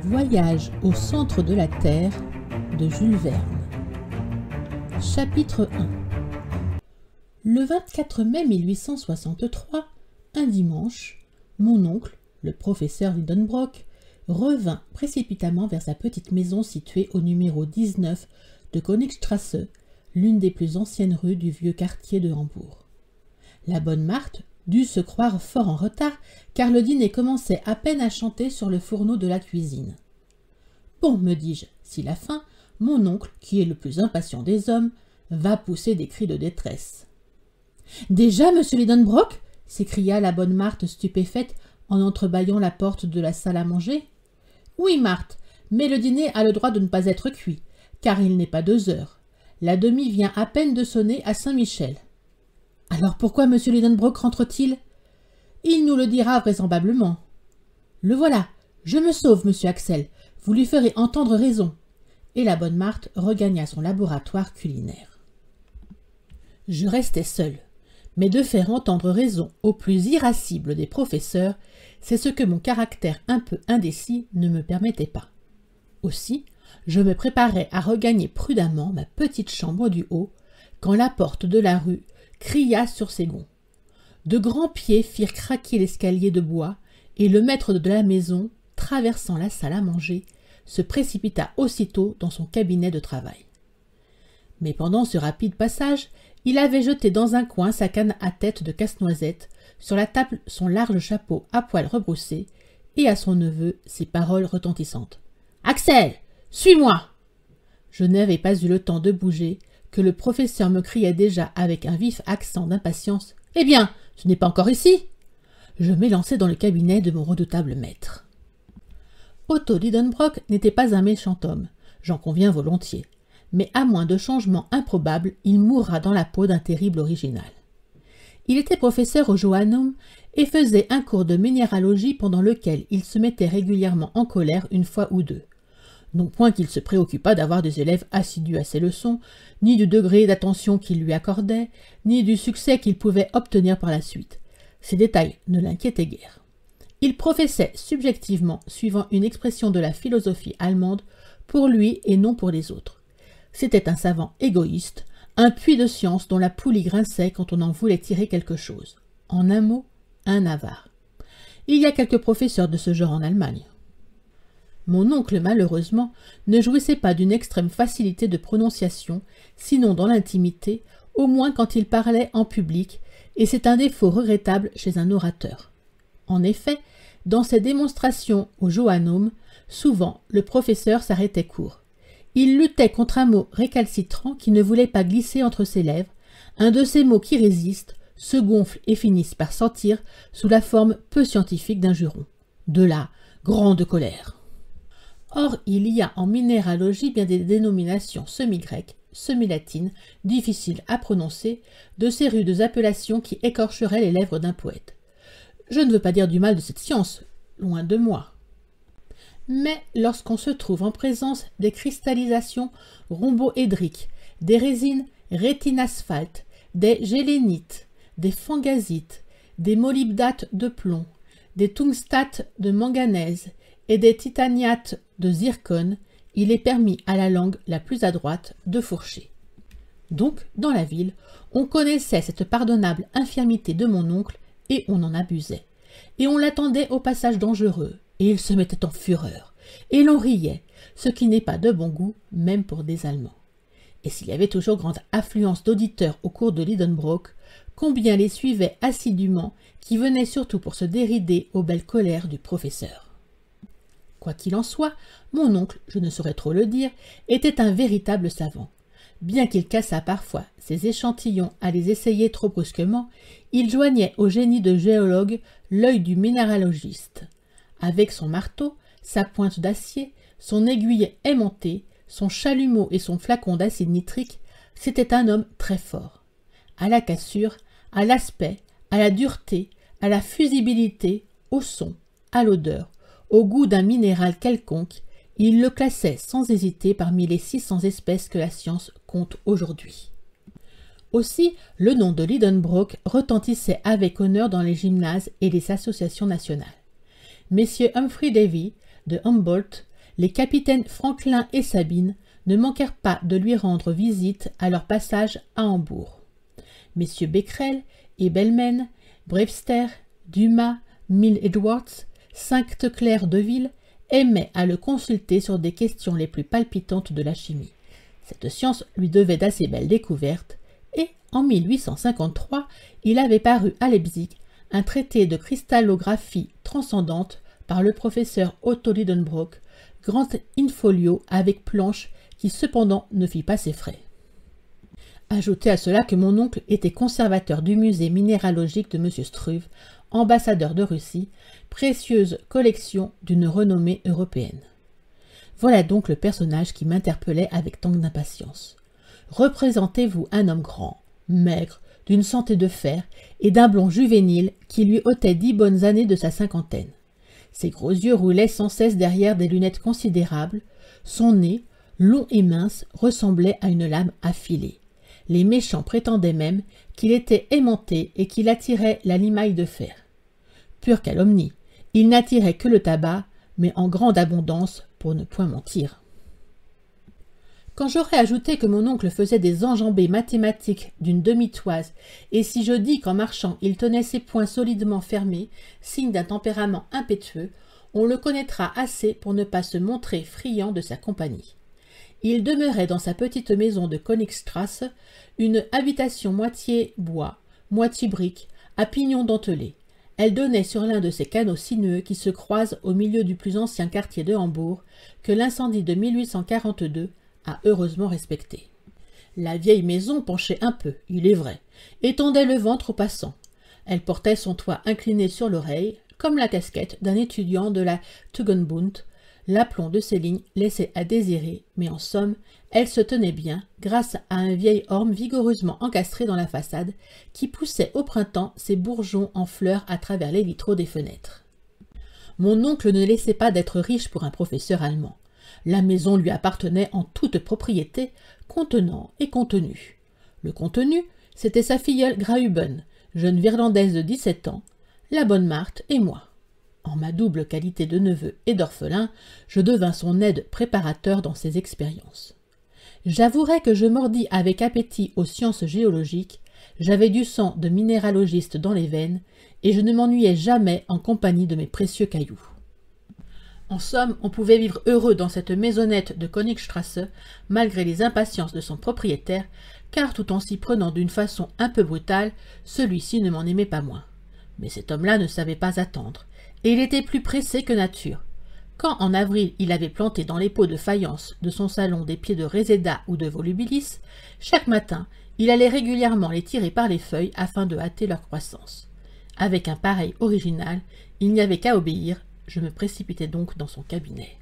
Voyage au centre de la Terre de Jules Verne. Chapitre 1. Le 24 mai 1863, un dimanche, mon oncle, le professeur Lidenbrock, revint précipitamment vers sa petite maison située au numéro 19 de Königstrasse, l'une des plus anciennes rues du vieux quartier de Hambourg. La bonne Marthe dut se croire fort en retard, car le dîner commençait à peine à chanter sur le fourneau de la cuisine. « Bon, me dis-je, s'il a faim, mon oncle, qui est le plus impatient des hommes, va pousser des cris de détresse. »« Déjà, monsieur Lidenbrock » s'écria la bonne Marthe stupéfaite en entrebâillant la porte de la salle à manger. « Oui, Marthe, mais le dîner a le droit de ne pas être cuit, car il n'est pas 2 heures. La demie vient à peine de sonner à Saint-Michel. »« Alors pourquoi monsieur Lidenbrock rentre-t-il ?»« Il nous le dira vraisemblablement. »« Le voilà, je me sauve, monsieur Axel, vous lui ferez entendre raison. » Et la bonne Marthe regagna son laboratoire culinaire. Je restais seul, mais de faire entendre raison au plus irascible des professeurs, c'est ce que mon caractère un peu indécis ne me permettait pas. Aussi, je me préparais à regagner prudemment ma petite chambre du haut, quand la porte de la rue cria sur ses gonds. De grands pieds firent craquer l'escalier de bois, et le maître de la maison, traversant la salle à manger, se précipita aussitôt dans son cabinet de travail. Mais pendant ce rapide passage, il avait jeté dans un coin sa canne à tête de casse-noisette, sur la table son large chapeau à poils rebroussés, et à son neveu ces paroles retentissantes. « Axel, suis-moi » Je n'avais pas eu le temps de bouger, que le professeur me criait déjà avec un vif accent d'impatience. « Eh bien, ce n'est pas encore ici ?» Je m'élançai dans le cabinet de mon redoutable maître. Otto Lidenbrock n'était pas un méchant homme, j'en conviens volontiers, mais à moins de changements improbables, il mourra dans la peau d'un terrible original. Il était professeur au Johanneum et faisait un cours de minéralogie pendant lequel il se mettait régulièrement en colère une fois ou deux. Non point qu'il se préoccupât d'avoir des élèves assidus à ses leçons, ni du degré d'attention qu'il lui accordait, ni du succès qu'il pouvait obtenir par la suite. Ces détails ne l'inquiétaient guère. Il professait subjectivement, suivant une expression de la philosophie allemande, pour lui et non pour les autres. C'était un savant égoïste, un puits de science dont la poulie grinçait quand on en voulait tirer quelque chose. En un mot, un avare. Il y a quelques professeurs de ce genre en Allemagne. Mon oncle, malheureusement, ne jouissait pas d'une extrême facilité de prononciation, sinon dans l'intimité, au moins quand il parlait en public, et c'est un défaut regrettable chez un orateur. En effet, dans ses démonstrations au Johanneum, souvent le professeur s'arrêtait court. Il luttait contre un mot récalcitrant qui ne voulait pas glisser entre ses lèvres, un de ces mots qui résistent, se gonflent et finissent par sortir sous la forme peu scientifique d'un juron. De là, grande colère. Or, il y a en minéralogie bien des dénominations semi-grecques, semi-latines, difficiles à prononcer, de ces rudes appellations qui écorcheraient les lèvres d'un poète. Je ne veux pas dire du mal de cette science, loin de moi. Mais lorsqu'on se trouve en présence des cristallisations rhomboédriques, des résines rétinasphaltes, des gélénites, des fangasites, des molybdates de plomb, des tungstates de manganèse et des titaniates de zircone, il est permis à la langue la plus adroite de fourcher. Donc, dans la ville, on connaissait cette pardonnable infirmité de mon oncle, et on en abusait. Et on l'attendait au passage dangereux, et il se mettait en fureur, et l'on riait, ce qui n'est pas de bon goût, même pour des Allemands. Et s'il y avait toujours grande affluence d'auditeurs au cours de Lidenbrock, combien les suivaient assidûment, qui venaient surtout pour se dérider aux belles colères du professeur. Quoi qu'il en soit, mon oncle, je ne saurais trop le dire, était un véritable savant. Bien qu'il cassât parfois ses échantillons à les essayer trop brusquement, il joignait au génie de géologue l'œil du minéralogiste. Avec son marteau, sa pointe d'acier, son aiguille aimantée, son chalumeau et son flacon d'acide nitrique, c'était un homme très fort. À la cassure, à l'aspect, à la dureté, à la fusibilité, au son, à l'odeur, au goût d'un minéral quelconque, il le classait sans hésiter parmi les 600 espèces que la science compte aujourd'hui. Aussi, le nom de Lidenbrock retentissait avec honneur dans les gymnases et les associations nationales. Messieurs Humphrey Davy, de Humboldt, les capitaines Franklin et Sabine ne manquèrent pas de lui rendre visite à leur passage à Hambourg. Messieurs Becquerel et Bellmen, Brewster, Dumas, Milne-Edwards, Sainte-Claire-Deville aimaient à le consulter sur des questions les plus palpitantes de la chimie. Cette science lui devait d'assez belles découvertes, et en 1853, il avait paru à Leipzig un traité de cristallographie transcendante par le professeur Otto Lidenbrock, grand in-folio avec planche qui cependant ne fit pas ses frais. Ajoutez à cela que mon oncle était conservateur du musée minéralogique de M. Struve, ambassadeur de Russie, précieuse collection d'une renommée européenne. Voilà donc le personnage qui m'interpellait avec tant d'impatience. Représentez-vous un homme grand, maigre, d'une santé de fer et d'un blond juvénile qui lui ôtait 10 bonnes années de sa cinquantaine. Ses gros yeux roulaient sans cesse derrière des lunettes considérables, son nez, long et mince, ressemblait à une lame affilée. Les méchants prétendaient même qu'il était aimanté et qu'il attirait la limaille de fer. Pure calomnie, il n'attirait que le tabac, mais en grande abondance pour ne point mentir. Quand j'aurais ajouté que mon oncle faisait des enjambées mathématiques d'une demi-toise, et si je dis qu'en marchant il tenait ses poings solidement fermés, signe d'un tempérament impétueux, on le connaîtra assez pour ne pas se montrer friand de sa compagnie. Il demeurait dans sa petite maison de Königstrasse, une habitation moitié bois, moitié brique, à pignons dentelés. Elle donnait sur l'un de ces canaux sinueux qui se croisent au milieu du plus ancien quartier de Hambourg, que l'incendie de 1842 a heureusement respecté. La vieille maison penchait un peu, il est vrai, et tendait le ventre aux passants. Elle portait son toit incliné sur l'oreille, comme la casquette d'un étudiant de la Tugendbund. L'aplomb de ses lignes laissait à désirer, mais en somme, elle se tenait bien grâce à un vieil orme vigoureusement encastré dans la façade qui poussait au printemps ses bourgeons en fleurs à travers les vitraux des fenêtres. Mon oncle ne laissait pas d'être riche pour un professeur allemand. La maison lui appartenait en toute propriété, contenant et contenu. Le contenu, c'était sa filleule Graüben, jeune virlandaise de 17 ans, la bonne Marthe et moi. En ma double qualité de neveu et d'orphelin, je devins son aide préparateur dans ses expériences. J'avouerai que je mordis avec appétit aux sciences géologiques, j'avais du sang de minéralogiste dans les veines, et je ne m'ennuyais jamais en compagnie de mes précieux cailloux. En somme, on pouvait vivre heureux dans cette maisonnette de Königstrasse, malgré les impatiences de son propriétaire, car tout en s'y prenant d'une façon un peu brutale, celui-ci ne m'en aimait pas moins. Mais cet homme-là ne savait pas attendre, et il était plus pressé que nature. Quand en avril il avait planté dans les pots de faïence de son salon des pieds de réséda ou de volubilis, chaque matin il allait régulièrement les tirer par les feuilles afin de hâter leur croissance. Avec un pareil original, il n'y avait qu'à obéir, je me précipitai donc dans son cabinet.